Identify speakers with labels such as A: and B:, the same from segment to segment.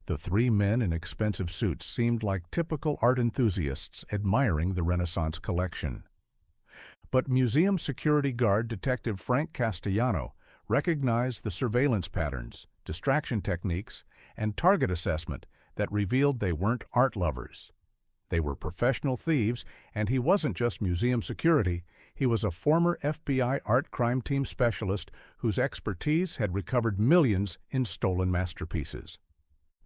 A: The three men in expensive suits seemed like typical art enthusiasts admiring the Renaissance collection. But museum security guard Detective Frank Castellano recognized the surveillance patterns, distraction techniques, and target assessment that revealed they weren't art lovers. They were professional thieves, and he wasn't just museum security, he was a former FBI art crime team specialist whose expertise had recovered millions in stolen masterpieces.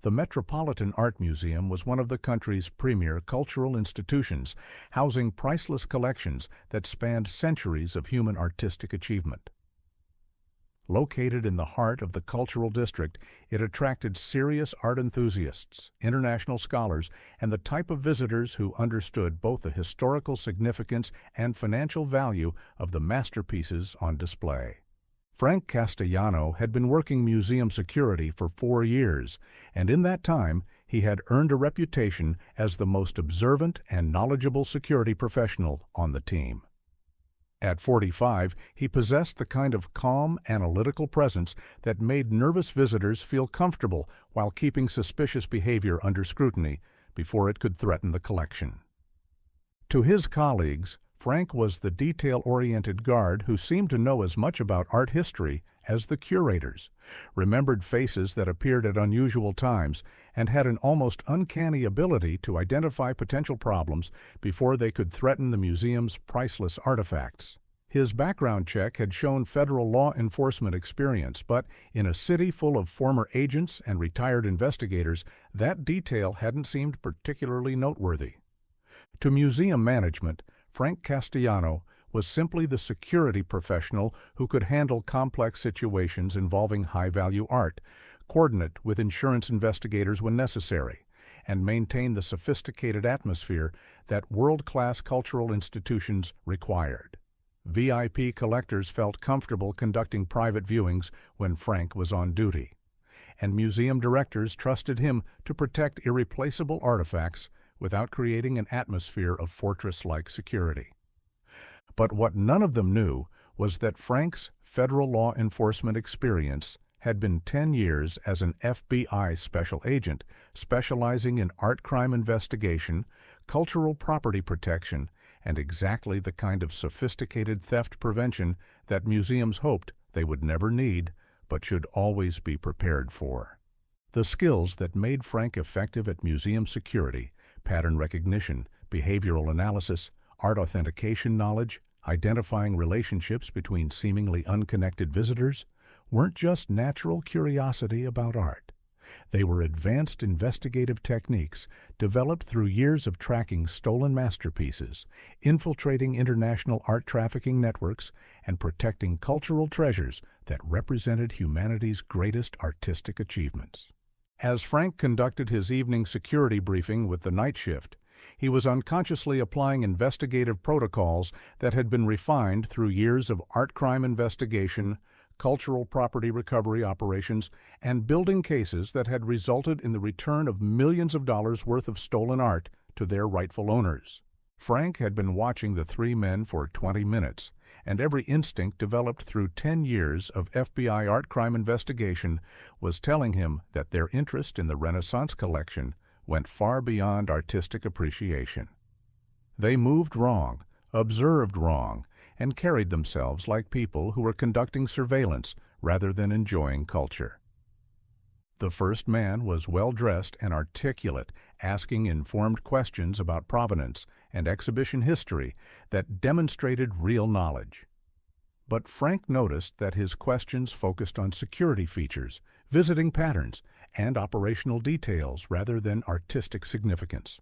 A: The Metropolitan Art Museum was one of the country's premier cultural institutions, housing priceless collections that spanned centuries of human artistic achievement. Located in the heart of the cultural district, it attracted serious art enthusiasts, international scholars, and the type of visitors who understood both the historical significance and financial value of the masterpieces on display. Frank Castellano had been working museum security for 4 years, and in that time he had earned a reputation as the most observant and knowledgeable security professional on the team. At 45, he possessed the kind of calm, analytical presence that made nervous visitors feel comfortable while keeping suspicious behavior under scrutiny before it could threaten the collection. To his colleagues, Frank was the detail-oriented guard who seemed to know as much about art history as the curators, remembered faces that appeared at unusual times, and had an almost uncanny ability to identify potential problems before they could threaten the museum's priceless artifacts. His background check had shown federal law enforcement experience, but in a city full of former agents and retired investigators, that detail hadn't seemed particularly noteworthy. To museum management, Frank Castellano was simply the security professional who could handle complex situations involving high-value art, coordinate with insurance investigators when necessary, and maintain the sophisticated atmosphere that world-class cultural institutions required. VIP collectors felt comfortable conducting private viewings when Frank was on duty, and museum directors trusted him to protect irreplaceable artifacts without creating an atmosphere of fortress-like security. But what none of them knew was that Frank's federal law enforcement experience had been 10 years as an FBI special agent, specializing in art crime investigation, cultural property protection, and exactly the kind of sophisticated theft prevention that museums hoped they would never need, but should always be prepared for. The skills that made Frank effective at museum security, pattern recognition, behavioral analysis, art authentication knowledge, identifying relationships between seemingly unconnected visitors, weren't just natural curiosity about art. They were advanced investigative techniques developed through years of tracking stolen masterpieces, infiltrating international art trafficking networks, and protecting cultural treasures that represented humanity's greatest artistic achievements. As Frank conducted his evening security briefing with the night shift, he was unconsciously applying investigative protocols that had been refined through years of art crime investigation, cultural property recovery operations, and building cases that had resulted in the return of millions of dollars worth of stolen art to their rightful owners. Frank had been watching the three men for 20 minutes, and every instinct developed through 10 years of FBI art crime investigation was telling him that their interest in the Renaissance collection went far beyond artistic appreciation. They moved wrong, observed wrong, and carried themselves like people who were conducting surveillance rather than enjoying culture. The first man was well-dressed and articulate, asking informed questions about provenance and exhibition history that demonstrated real knowledge. But Frank noticed that his questions focused on security features, visiting patterns, and operational details rather than artistic significance.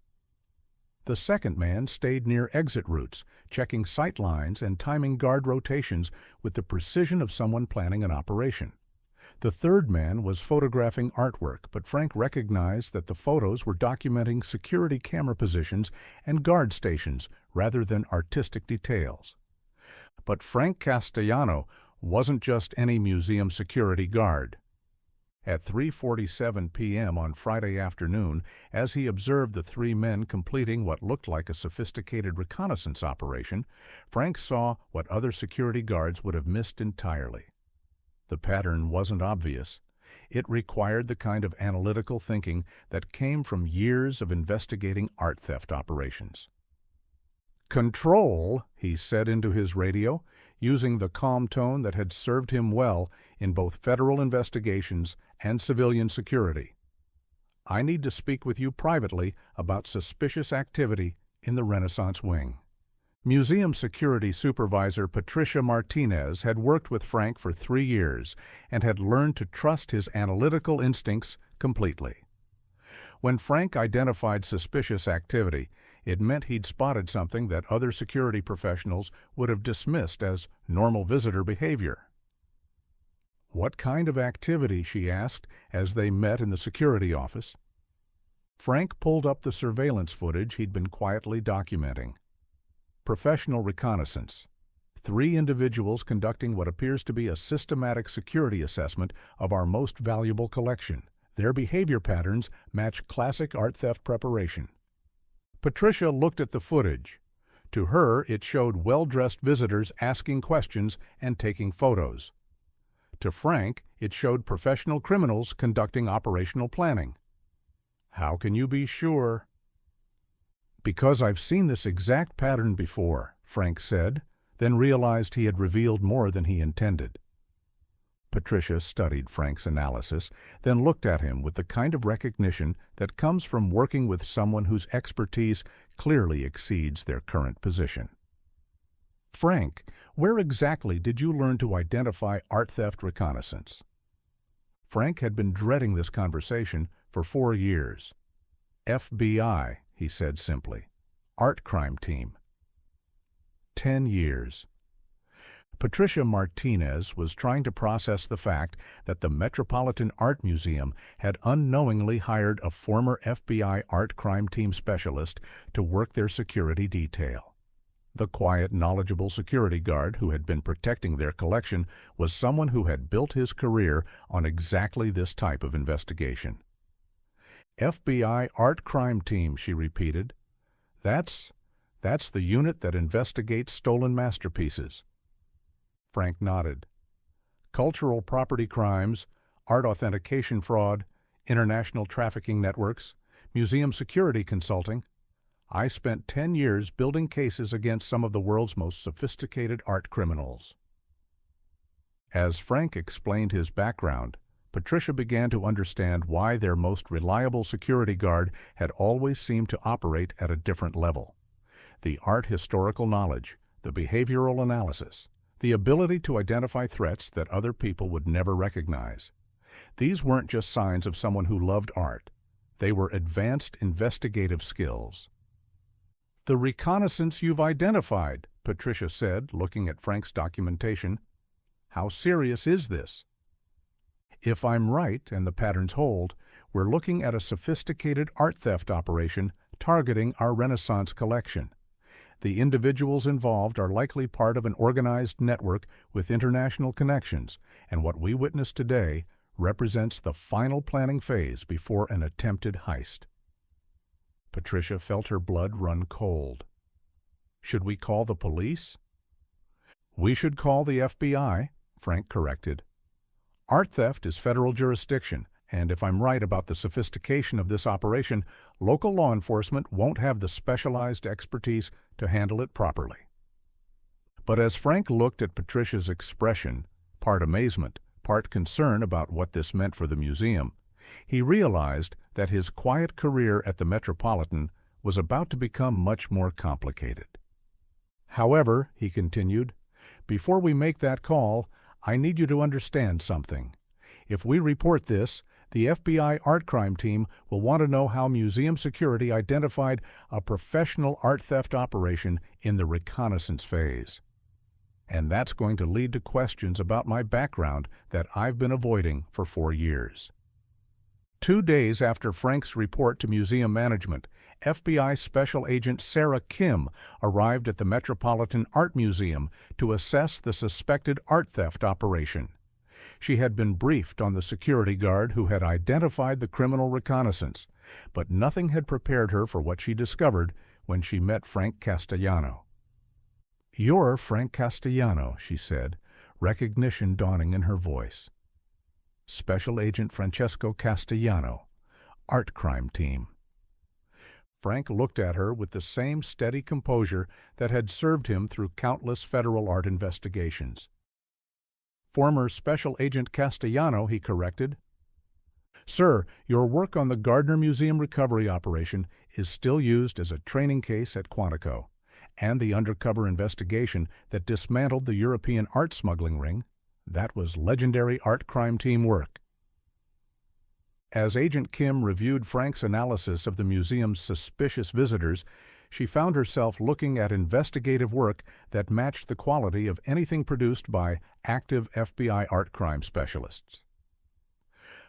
A: The second man stayed near exit routes, checking sight lines and timing guard rotations with the precision of someone planning an operation. The third man was photographing artwork, but Frank recognized that the photos were documenting security camera positions and guard stations rather than artistic details. But Frank Castellano wasn't just any museum security guard. At 3:47 p.m. on Friday afternoon, as he observed the three men completing what looked like a sophisticated reconnaissance operation, Frank saw what other security guards would have missed entirely. The pattern wasn't obvious. It required the kind of analytical thinking that came from years of investigating art theft operations. "Control," he said into his radio, using the calm tone that had served him well in both federal investigations and civilian security. "I need to speak with you privately about suspicious activity in the Renaissance Wing." Museum Security Supervisor Patricia Martinez had worked with Frank for 3 years and had learned to trust his analytical instincts completely. When Frank identified suspicious activity, it meant he'd spotted something that other security professionals would have dismissed as normal visitor behavior. "What kind of activity?" she asked as they met in the security office. Frank pulled up the surveillance footage he'd been quietly documenting. Professional reconnaissance. 3 individuals conducting what appears to be a systematic security assessment of our most valuable collection. Their behavior patterns match classic art theft preparation. Patricia looked at the footage. To her, it showed well-dressed visitors asking questions and taking photos. To Frank, it showed professional criminals conducting operational planning. "How can you be sure?" "Because I've seen this exact pattern before," Frank said, then realized he had revealed more than he intended. Patricia studied Frank's analysis, then looked at him with the kind of recognition that comes from working with someone whose expertise clearly exceeds their current position. "Frank, where exactly did you learn to identify art theft reconnaissance?" Frank had been dreading this conversation for 4 years. "FBI," he said simply. "Art crime team." 10 years. Patricia Martinez was trying to process the fact that the Metropolitan Art Museum had unknowingly hired a former FBI art crime team specialist to work their security detail. The quiet, knowledgeable security guard who had been protecting their collection was someone who had built his career on exactly this type of investigation. "FBI art crime team," she repeated. That's the unit that investigates stolen masterpieces." Frank nodded. "Cultural property crimes, art authentication fraud, international trafficking networks, museum security consulting. I spent 10 years building cases against some of the world's most sophisticated art criminals." As Frank explained his background, Patricia began to understand why their most reliable security guard had always seemed to operate at a different level. The art historical knowledge, the behavioral analysis, the ability to identify threats that other people would never recognize. These weren't just signs of someone who loved art. They were advanced investigative skills. "The reconnaissance you've identified," Patricia said, looking at Frank's documentation. "How serious is this?" "If I'm right and the patterns hold, we're looking at a sophisticated art theft operation targeting our Renaissance collection. The individuals involved are likely part of an organized network with international connections, and what we witnessed today represents the final planning phase before an attempted heist." Patricia felt her blood run cold. "Should we call the police?" "We should call the FBI," Frank corrected. "Art theft is federal jurisdiction, and if I'm right about the sophistication of this operation, local law enforcement won't have the specialized expertise to handle it properly." But as Frank looked at Patricia's expression, part amazement, part concern about what this meant for the museum, he realized that his quiet career at the Metropolitan was about to become much more complicated. "However," he continued, "before we make that call, I need you to understand something. If we report this, the FBI art crime team will want to know how museum security identified a professional art theft operation in the reconnaissance phase. And that's going to lead to questions about my background that I've been avoiding for 4 years." 2 days after Frank's report to museum management, FBI Special Agent Sarah Kim arrived at the Metropolitan Art Museum to assess the suspected art theft operation. She had been briefed on the security guard who had identified the criminal reconnaissance, but nothing had prepared her for what she discovered when she met Frank Castellano. "You're Frank Castellano," she said, recognition dawning in her voice. Special Agent Francesco Castellano, Art Crime Team. Frank looked at her with the same steady composure that had served him through countless federal art investigations. Former Special Agent Castellano, he corrected. Sir, your work on the Gardner Museum recovery operation is still used as a training case at Quantico, and the undercover investigation that dismantled the European art smuggling ring, that was legendary art crime team work. As Agent Kim reviewed Frank's analysis of the museum's suspicious visitors, she found herself looking at investigative work that matched the quality of anything produced by active FBI art crime specialists.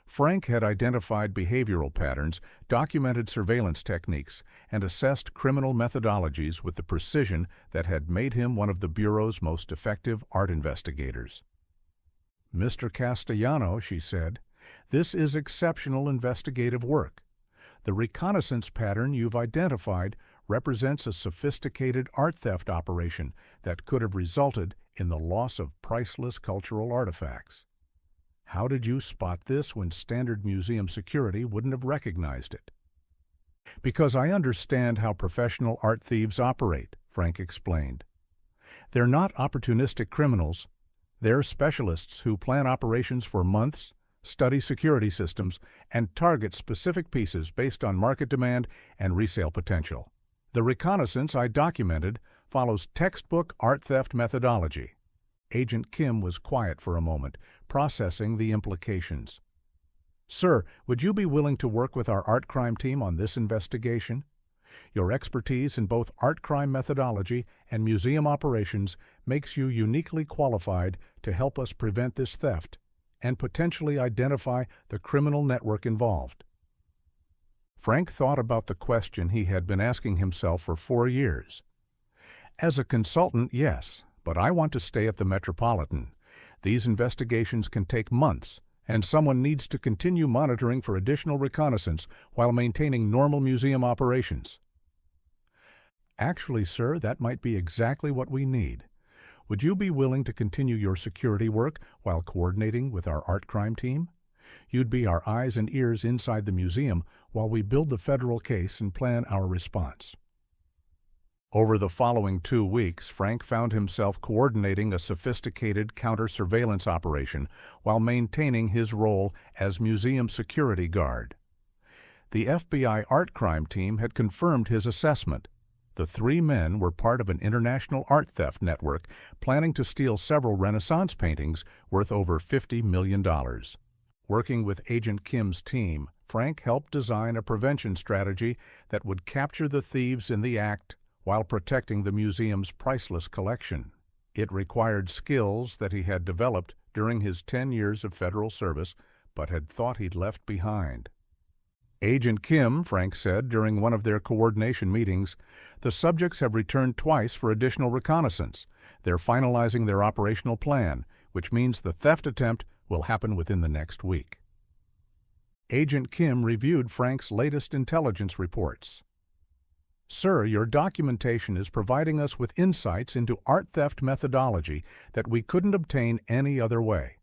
A: Frank had identified behavioral patterns, documented surveillance techniques, and assessed criminal methodologies with the precision that had made him one of the Bureau's most effective art investigators. Mr. Castellano, she said, this is exceptional investigative work. The reconnaissance pattern you've identified represents a sophisticated art theft operation that could have resulted in the loss of priceless cultural artifacts. How did you spot this when standard museum security wouldn't have recognized it? Because I understand how professional art thieves operate, Frank explained. They're not opportunistic criminals. They're specialists who plan operations for months, study security systems, and target specific pieces based on market demand and resale potential. The reconnaissance I documented follows textbook art theft methodology. Agent Kim was quiet for a moment, processing the implications. Sir, would you be willing to work with our art crime team on this investigation? Your expertise in both art crime methodology and museum operations makes you uniquely qualified to help us prevent this theft and potentially identify the criminal network involved. Frank thought about the question he had been asking himself for 4 years. As a consultant, yes, but I want to stay at the Metropolitan. These investigations can take months, and someone needs to continue monitoring for additional reconnaissance while maintaining normal museum operations. Actually, sir, that might be exactly what we need. Would you be willing to continue your security work while coordinating with our art crime team? You'd be our eyes and ears inside the museum while we build the federal case and plan our response. Over the following 2 weeks, Frank found himself coordinating a sophisticated counter-surveillance operation while maintaining his role as museum security guard. The FBI art crime team had confirmed his assessment. The 3 men were part of an international art theft network planning to steal several Renaissance paintings worth over $50 million. Working with Agent Kim's team, Frank helped design a prevention strategy that would capture the thieves in the act while protecting the museum's priceless collection. It required skills that he had developed during his 10 years of federal service, but had thought he'd left behind. Agent Kim, Frank said during one of their coordination meetings, the subjects have returned twice for additional reconnaissance. They're finalizing their operational plan, which means the theft attempt will happen within the next week. Agent Kim reviewed Frank's latest intelligence reports. Sir, your documentation is providing us with insights into art theft methodology that we couldn't obtain any other way.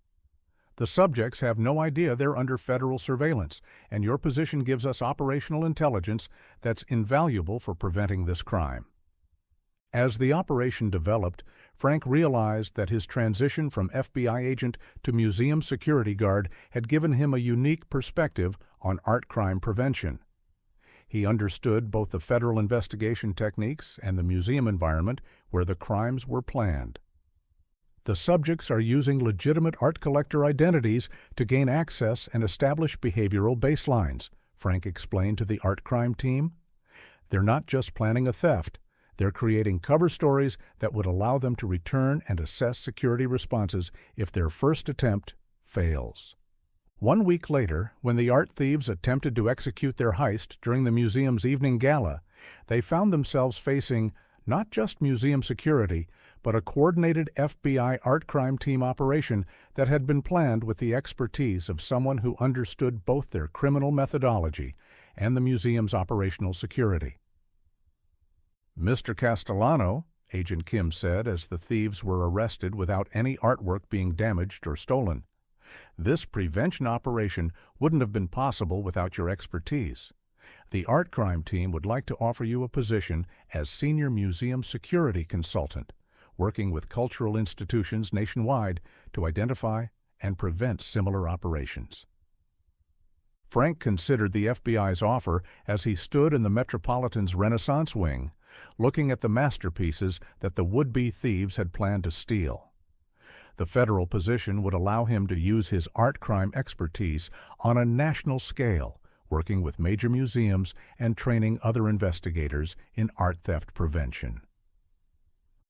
A: The subjects have no idea they're under federal surveillance, and your position gives us operational intelligence that's invaluable for preventing this crime. As the operation developed, Frank realized that his transition from FBI agent to museum security guard had given him a unique perspective on art crime prevention. He understood both the federal investigation techniques and the museum environment where the crimes were planned. The subjects are using legitimate art collector identities to gain access and establish behavioral baselines, Frank explained to the art crime team. They're not just planning a theft. They're creating cover stories that would allow them to return and assess security responses if their first attempt fails. 1 week later, when the art thieves attempted to execute their heist during the museum's evening gala, they found themselves facing not just museum security, but a coordinated FBI art crime team operation that had been planned with the expertise of someone who understood both their criminal methodology and the museum's operational security. Mr. Castellano, Agent Kim said as the thieves were arrested without any artwork being damaged or stolen, This prevention operation wouldn't have been possible without your expertise. The art crime team would like to offer you a position as Senior Museum Security Consultant, working with cultural institutions nationwide to identify and prevent similar operations. Frank considered the FBI's offer as he stood in the Metropolitan's Renaissance wing, looking at the masterpieces that the would-be thieves had planned to steal. The federal position would allow him to use his art crime expertise on a national scale, working with major museums and training other investigators in art theft prevention.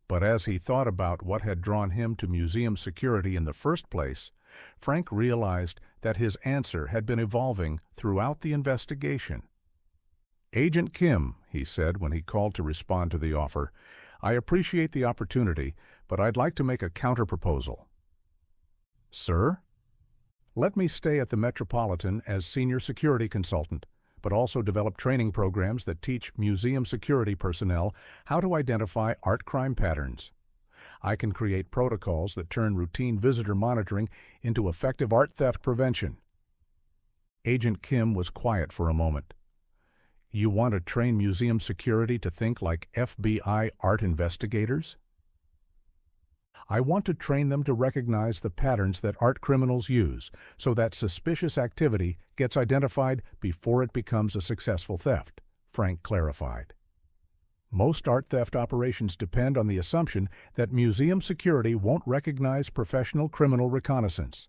A: But as he thought about what had drawn him to museum security in the first place, Frank realized that his answer had been evolving throughout the investigation. "Agent Kim," he said when he called to respond to the offer, "I appreciate the opportunity, but I'd like to make a counterproposal." "Sir?" "Let me stay at the Metropolitan as Senior Security Consultant, but also develop training programs that teach museum security personnel how to identify art crime patterns. I can create protocols that turn routine visitor monitoring into effective art theft prevention." Agent Kim was quiet for a moment. "You want to train museum security to think like FBI art investigators?" "I want to train them to recognize the patterns that art criminals use so that suspicious activity gets identified before it becomes a successful theft," Frank clarified. "Most art theft operations depend on the assumption that museum security won't recognize professional criminal reconnaissance.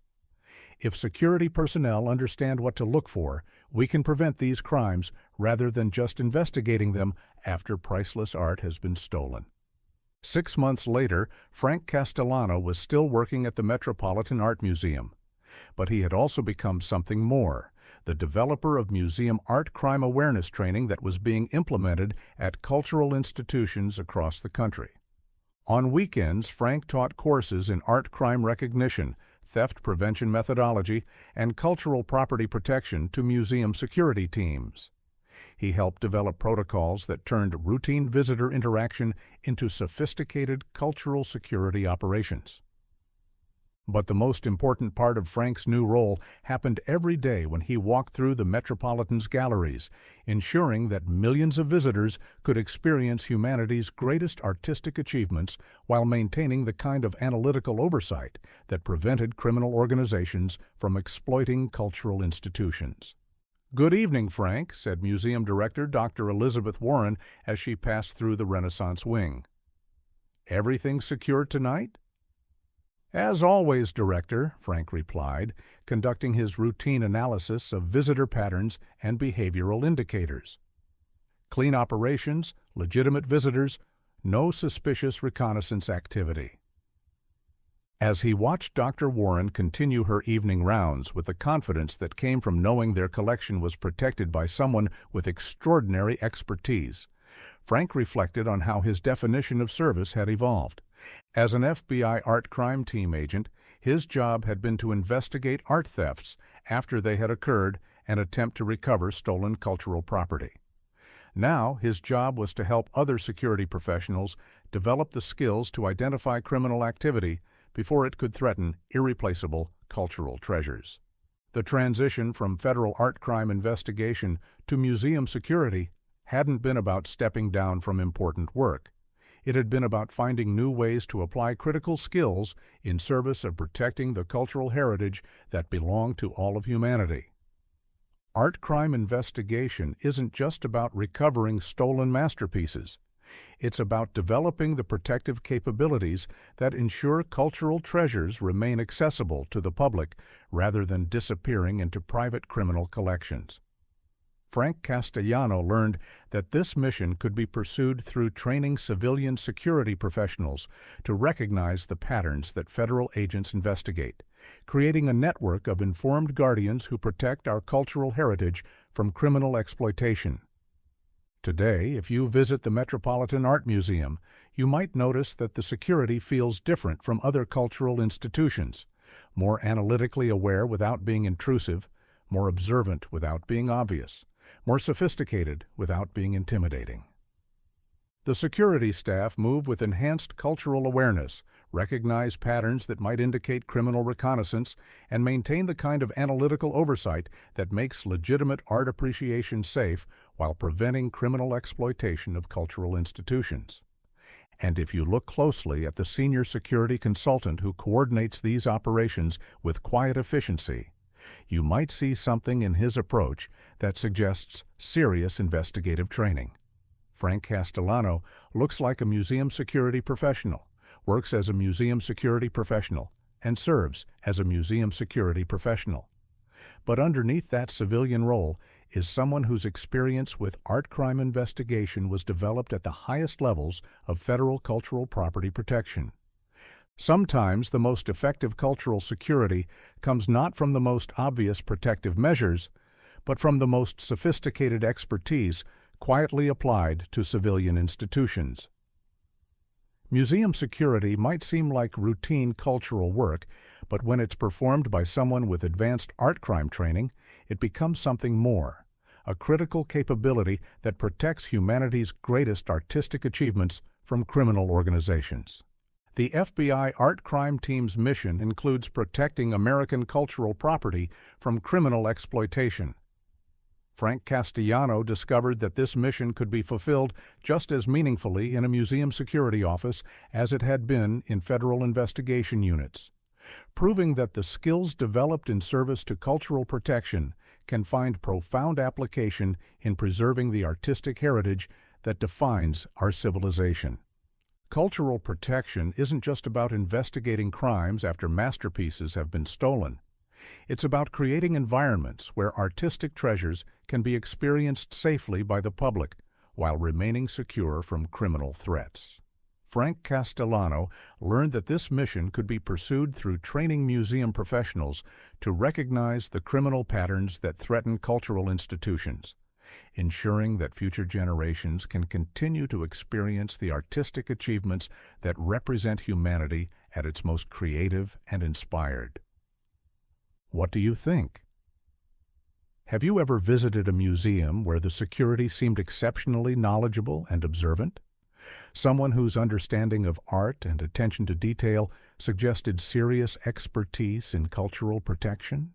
A: If security personnel understand what to look for, we can prevent these crimes rather than just investigating them after priceless art has been stolen." 6 months later, Frank Castellano was still working at the Metropolitan Art Museum. But he had also become something more, the developer of museum art crime awareness training that was being implemented at cultural institutions across the country. On weekends, Frank taught courses in art crime recognition, theft prevention methodology, and cultural property protection to museum security teams. He helped develop protocols that turned routine visitor interaction into sophisticated cultural security operations. But the most important part of Frank's new role happened every day when he walked through the Metropolitan's galleries, ensuring that millions of visitors could experience humanity's greatest artistic achievements while maintaining the kind of analytical oversight that prevented criminal organizations from exploiting cultural institutions. "Good evening, Frank," said Museum Director Dr. Elizabeth Warren as she passed through the Renaissance wing. "Everything secure tonight?" "As always, Director," Frank replied, conducting his routine analysis of visitor patterns and behavioral indicators. "Clean operations, legitimate visitors, no suspicious reconnaissance activity." As he watched Dr. Warren continue her evening rounds with the confidence that came from knowing their collection was protected by someone with extraordinary expertise, Frank reflected on how his definition of service had evolved. As an FBI art crime team agent, his job had been to investigate art thefts after they had occurred and attempt to recover stolen cultural property. Now, his job was to help other security professionals develop the skills to identify criminal activity before it could threaten irreplaceable cultural treasures. The transition from federal art crime investigation to museum security hadn't been about stepping down from important work. It had been about finding new ways to apply critical skills in service of protecting the cultural heritage that belonged to all of humanity. Art crime investigation isn't just about recovering stolen masterpieces. It's about developing the protective capabilities that ensure cultural treasures remain accessible to the public rather than disappearing into private criminal collections. Frank Castellano learned that this mission could be pursued through training civilian security professionals to recognize the patterns that federal agents investigate, creating a network of informed guardians who protect our cultural heritage from criminal exploitation. Today, if you visit the Metropolitan Art Museum, you might notice that the security feels different from other cultural institutions, more analytically aware without being intrusive, more observant without being obvious, more sophisticated without being intimidating. The security staff move with enhanced cultural awareness, recognize patterns that might indicate criminal reconnaissance, and maintain the kind of analytical oversight that makes legitimate art appreciation safe while preventing criminal exploitation of cultural institutions. And if you look closely at the senior security consultant who coordinates these operations with quiet efficiency, you might see something in his approach that suggests serious investigative training. Frank Castellano looks like a museum security professional, works as a museum security professional, and serves as a museum security professional. But underneath that civilian role is someone whose experience with art crime investigation was developed at the highest levels of federal cultural property protection. Sometimes the most effective cultural security comes not from the most obvious protective measures, but from the most sophisticated expertise quietly applied to civilian institutions. Museum security might seem like routine cultural work, but when it's performed by someone with advanced art crime training, it becomes something more, a critical capability that protects humanity's greatest artistic achievements from criminal organizations. The FBI Art Crime Team's mission includes protecting American cultural property from criminal exploitation. Frank Castellano discovered that this mission could be fulfilled just as meaningfully in a museum security office as it had been in federal investigation units, proving that the skills developed in service to cultural protection can find profound application in preserving the artistic heritage that defines our civilization. Cultural protection isn't just about investigating crimes after masterpieces have been stolen. It's about creating environments where artistic treasures can be experienced safely by the public while remaining secure from criminal threats. Frank Castellano learned that this mission could be pursued through training museum professionals to recognize the criminal patterns that threaten cultural institutions, ensuring that future generations can continue to experience the artistic achievements that represent humanity at its most creative and inspired. What do you think? Have you ever visited a museum where the security seemed exceptionally knowledgeable and observant? Someone whose understanding of art and attention to detail suggested serious expertise in cultural protection?